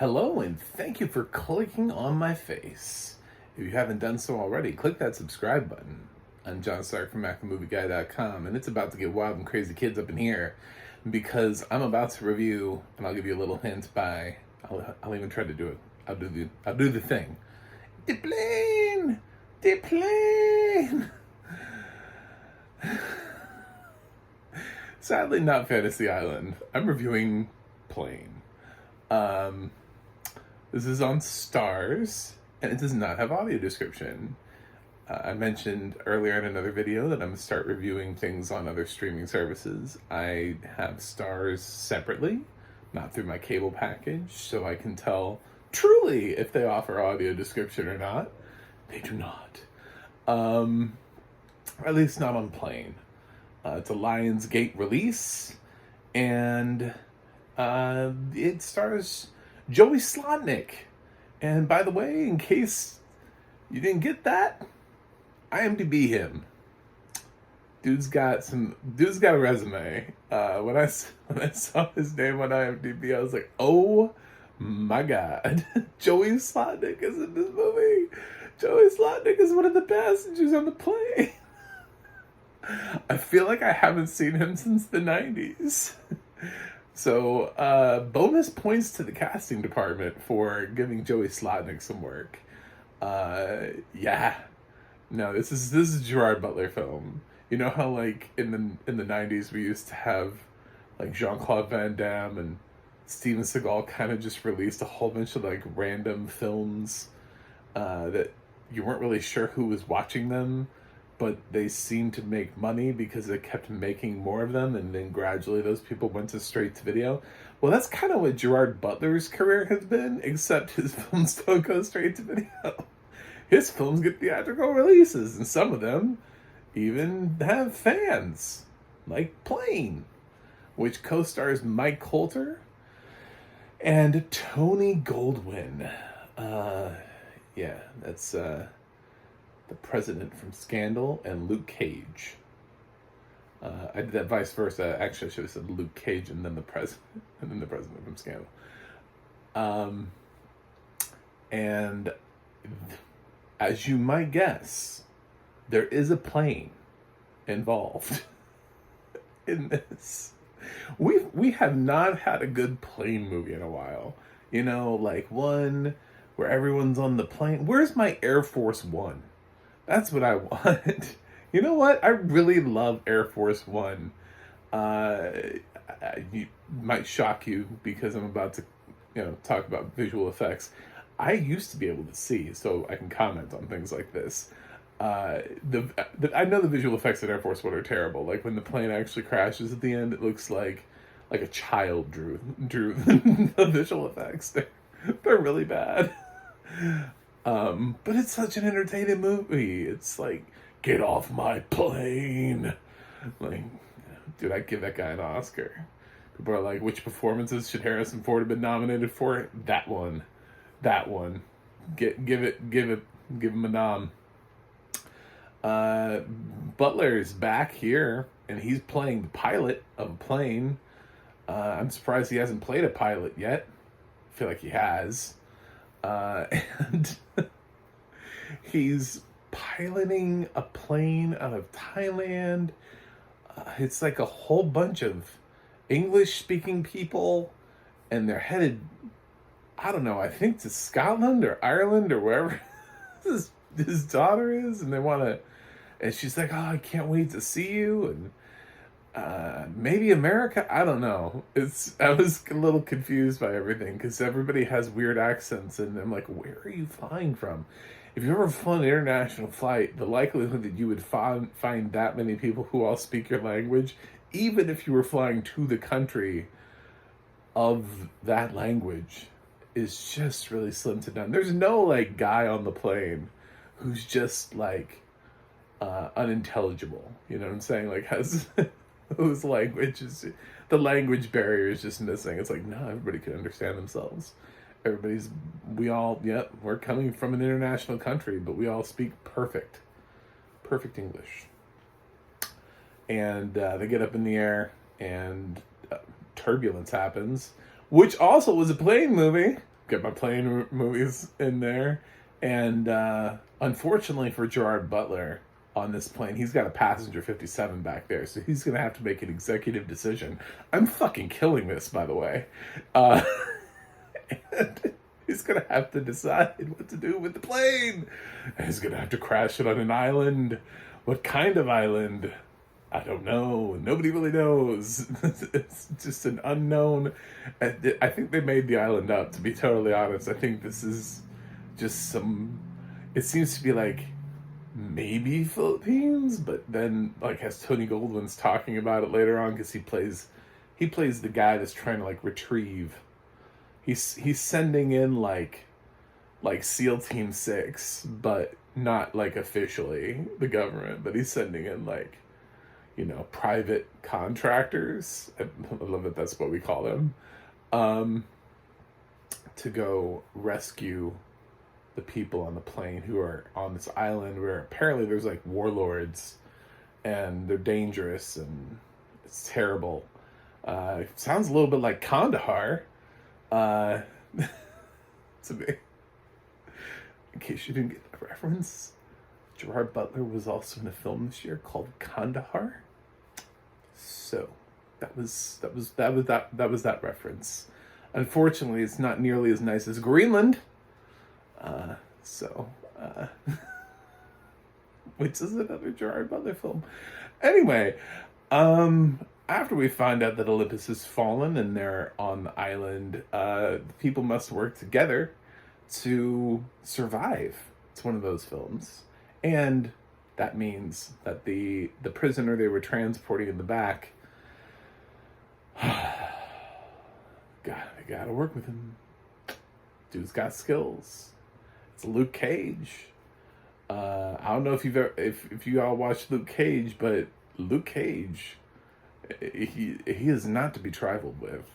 Hello, and thank you for clicking on my face. If you haven't done so already, click that subscribe button. I'm John Stark from MacTheMovieGuy.com, and it's about to get wild and crazy kids up in here because I'm about to review, and I'll give you a little hint by, I'll even try to do it. I'll do the thing. The plane. Sadly, not Fantasy Island. I'm reviewing Plane. This is on Starz, and it does not have audio description. I mentioned earlier in another video that I'm going to start reviewing things on other streaming services. I have Starz separately, not through my cable package, so I can tell truly if they offer audio description or not. They do not. At least not on Plane. It's a Lionsgate release, and it stars Joey Slotnick. And by the way, in case you didn't get that, IMDb him. Dude's got a resume. When I saw his name on IMDb, I was like, oh my God. Joey Slotnick is in this movie. Joey Slotnick is one of the passengers on the plane. I feel like I haven't seen him since the 90s. So, bonus points to the casting department for giving Joey Slotnick some work. Yeah. No, this is a Gerard Butler film. You know how, like, in the 90s we used to have, like, Jean-Claude Van Damme and Steven Seagal kind of just released a whole bunch of, like, random films that you weren't really sure who was watching them, but they seemed to make money because they kept making more of them, and then gradually those people went to straight to video. Well, that's kind of what Gerard Butler's career has been, except his films don't go straight to video. His films get theatrical releases, and some of them even have fans, like Plane, which co-stars Mike Colter and Tony Goldwyn. Yeah, that's the president from Scandal and Luke Cage. I did that vice versa. Actually, I should have said Luke Cage and then the president, and then the president from Scandal. And as you might guess, there is a plane involved in this. We have not had a good plane movie in a while. You know, like one where everyone's on the plane. Where's my Air Force One? That's what I want. You know what? I really love Air Force One. It might shock you because I'm about to, talk about visual effects. I used to be able to see, so I can comment on things like this. I know the visual effects in Air Force One are terrible. Like when the plane actually crashes at the end, it looks like a child drew the visual effects. They're really bad. But it's such an entertaining movie. It's like, get off my plane. Like, dude, I'd give that guy an Oscar. People are like, which performances should Harrison Ford have been nominated for? That one. Give him a nom. Butler's back here, and he's playing the pilot of a plane. I'm surprised he hasn't played a pilot yet. I feel like he has. And he's piloting a plane out of Thailand. It's like a whole bunch of English-speaking people, and they're headed, I don't know, I think to Scotland or Ireland or wherever his daughter is, and they want to, and she's like, oh, I can't wait to see you, and maybe America, I don't know. I was a little confused by everything because everybody has weird accents, and I'm like, where are you flying from? If you ever flown an international flight, the likelihood that you would find that many people who all speak your language, even if you were flying to the country of that language, is just really slim to none. There's no like guy on the plane who's just like unintelligible. You know what I'm saying? Like has whose language is, the language barrier is just missing. It's like, no, everybody can understand themselves. We're coming from an international country, but we all speak perfect English. And they get up in the air, and turbulence happens, which also was a plane movie. get my plane movies in there. And unfortunately for Gerard Butler on this plane, he's got a passenger 57 back there, so he's going to have to make an executive decision. I'm fucking killing this, by the way. And he's going to have to decide what to do with the plane. And he's going to have to crash it on an island. What kind of island? I don't know. Nobody really knows. It's just an unknown. I think they made the island up, to be totally honest. I think this is just some... It seems to be like maybe Philippines, but then like has Tony Goldwyn's talking about it later on because he plays the guy that's trying to like retrieve. He's sending in like SEAL Team 6, but not like officially the government, but he's sending in like, you know, private contractors. I love that that's what we call them, to go rescue the people on the plane who are on this island where apparently there's like warlords and they're dangerous and it's terrible. It sounds a little bit like Kandahar to me. In case you didn't get the reference, Gerard Butler was also in a film this year called Kandahar. So that was that reference. Unfortunately, it's not nearly as nice as Greenland. Which is another Gerard Butler film. Anyway, after we find out that Olympus has fallen and they're on the island, people must work together to survive. It's one of those films. And that means that the prisoner they were transporting in the back, gotta work with him. Dude's got skills. It's Luke Cage. I don't know if if you all watched Luke Cage, but Luke Cage, he is not to be trifled with,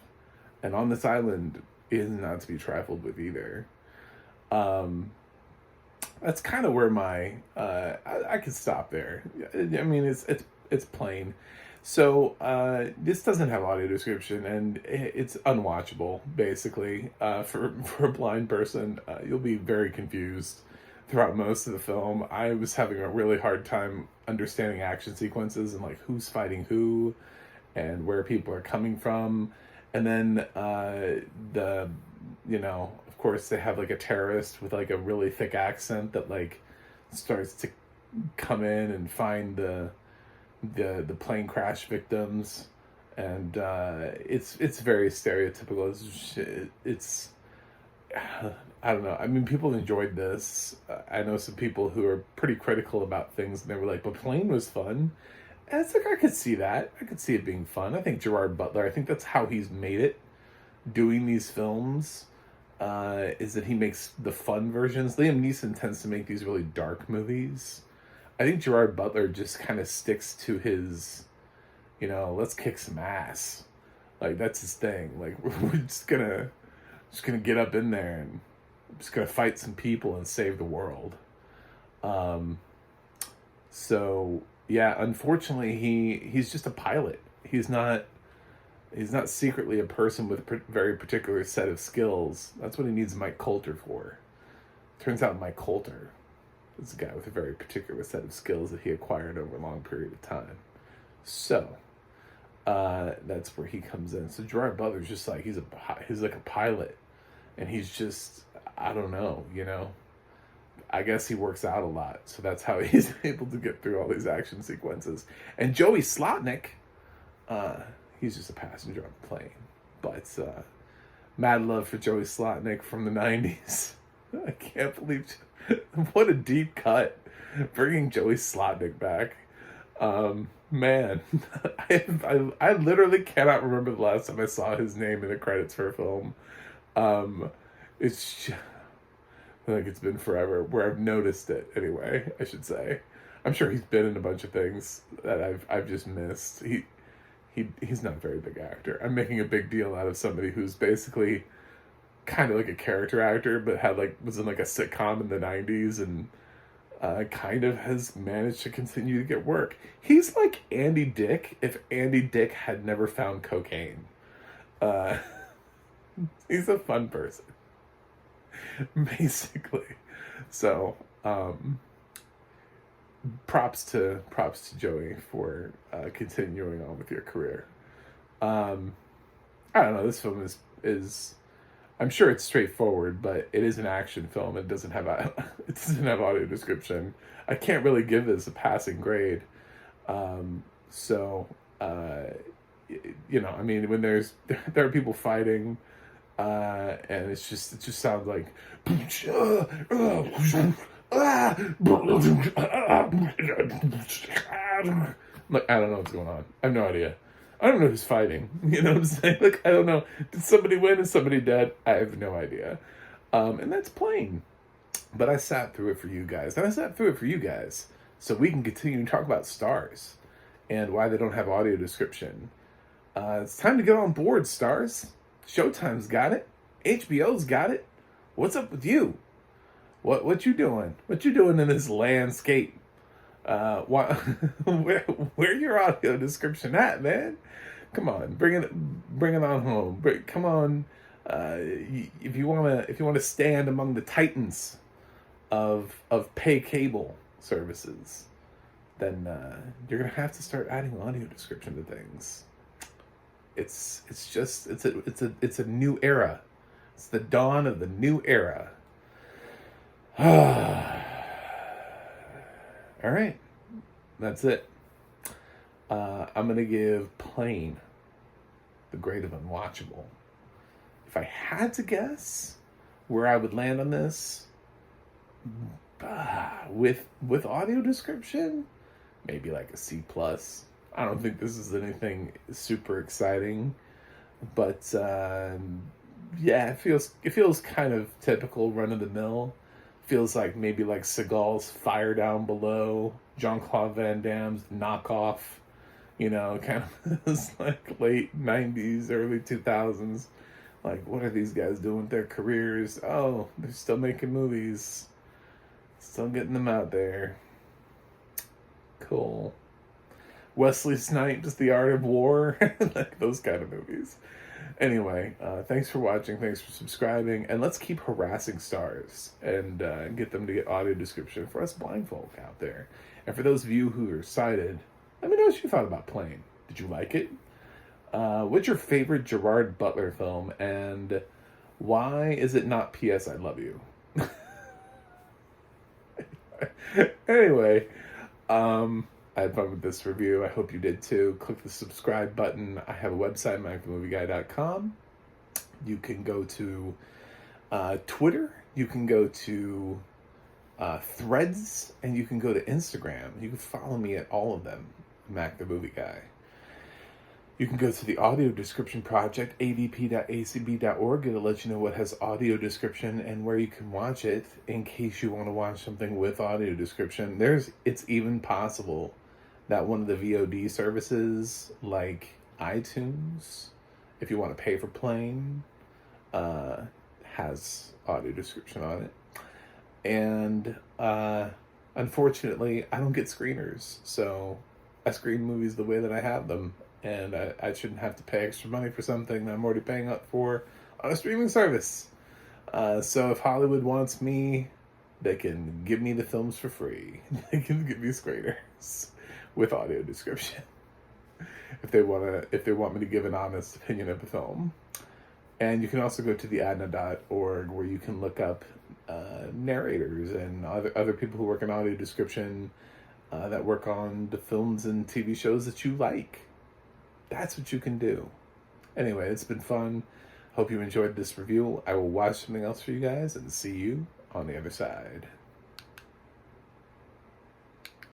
and on this island is not to be trifled with either. That's kind of where my I could stop there. I mean, it's plain. So this doesn't have audio description, and it's unwatchable. Basically, for a blind person, you'll be very confused throughout most of the film. I was having a really hard time understanding action sequences and like who's fighting who, and where people are coming from, and then of course they have like a terrorist with like a really thick accent that like starts to come in and find the plane crash victims, and it's very stereotypical. It's I don't know. I mean, people enjoyed this. I know some people who are pretty critical about things, and they were like, "But Plane was fun," and it's like I could see that. I could see it being fun. I think Gerard Butler. I think that's how he's made it. Doing these films, is that he makes the fun versions. Liam Neeson tends to make these really dark movies. I think Gerard Butler just kind of sticks to his, let's kick some ass. Like, that's his thing. Like, we're just gonna get up in there and just gonna fight some people and save the world. So yeah, unfortunately, he's just a pilot. He's not secretly a person with a very particular set of skills. That's what he needs Mike Coulter for. Turns out Mike Coulter is a guy with a very particular set of skills that he acquired over a long period of time. So that's where he comes in. So Gerard Butler's just like, he's like a pilot, and he's just, I don't know, I guess he works out a lot, so that's how he's able to get through all these action sequences. And Joey Slotnick, he's just a passenger on the plane. But mad love for Joey Slotnick from the 90s. I can't believe what a deep cut, bringing Joey Slotnick back. Man, I literally cannot remember the last time I saw his name in the credits for a film. It's just, like it's been forever where I've noticed it. Anyway, I should say, I'm sure he's been in a bunch of things that I've just missed. He's not a very big actor. I'm making a big deal out of somebody who's basically kind of like a character actor, but was in like a sitcom in the 90s and kind of has managed to continue to get work. He's like Andy Dick if Andy Dick had never found cocaine. He's a fun person. basically. So, props to Joey for continuing on with your career. I don't know. This film is I'm sure it's straightforward, but it is an action film. It doesn't have it doesn't have audio description. I can't really give this a passing grade. So I mean, when there are people fighting, and it just sounds like like, I don't know what's going on. I have no idea. I don't know who's fighting. You know what I'm saying? Like, I don't know. Did somebody win? Is somebody dead? I have no idea. And that's plain. But I sat through it for you guys. And I sat through it for you guys so we can continue to talk about Starz and why they don't have audio description. It's time to get on board, Starz. Showtime's got it. HBO's got it. What's up with you? What you doing? What you doing in this landscape? Where your audio description at, man? Come on, bring it on home. Come on, if you wanna stand among the titans of pay cable services, then you're gonna have to start adding audio description to things. It's a new era. It's the dawn of the new era. All right, that's it. I'm going to give Plane the grade of unwatchable. If I had to guess where I would land on this, with audio description, maybe like a C+. I don't think this is anything super exciting, but yeah, it feels kind of typical, run of the mill. Feels like maybe like Seagal's Fire Down Below, Jean-Claude Van Damme's Knockoff, kind of this like late 90s, early 2000s. Like, what are these guys doing with their careers? Oh, they're still making movies. Still getting them out there. Cool. Wesley Snipes, The Art of War, like those kind of movies. Anyway, thanks for watching, thanks for subscribing, and let's keep harassing Starz and get them to get audio description for us blind folk out there. And for those of you who are sighted, let me know what you thought about Plane. Did you like it? What's your favorite Gerard Butler film, and why is it not P.S. I Love You? Anyway, I had fun with this review. I hope you did too. Click the subscribe button. I have a website, mindthemovieguy.com. You can go to Twitter. You can go to Threads. And you can go to Instagram. You can follow me at all of them, Mac the Movie Guy. You can go to the audio description project, adp.acb.org. It'll let you know what has audio description and where you can watch it in case you want to watch something with audio description. It's even possible that one of the VOD services like iTunes, if you want to pay for Plane, has audio description on it. And unfortunately, I don't get screeners, so I screen movies the way that I have them. And I shouldn't have to pay extra money for something that I'm already paying up for on a streaming service. So if Hollywood wants me, they can give me the films for free. They can give me screeners with audio description if they want me to give an honest opinion of the film. And you can also go to the ADNA.org where you can look up narrators and other people who work in audio description that work on the films and TV shows that you like. That's what you can do. Anyway, it's been fun. Hope you enjoyed this review. I will watch something else for you guys and see you on the other side.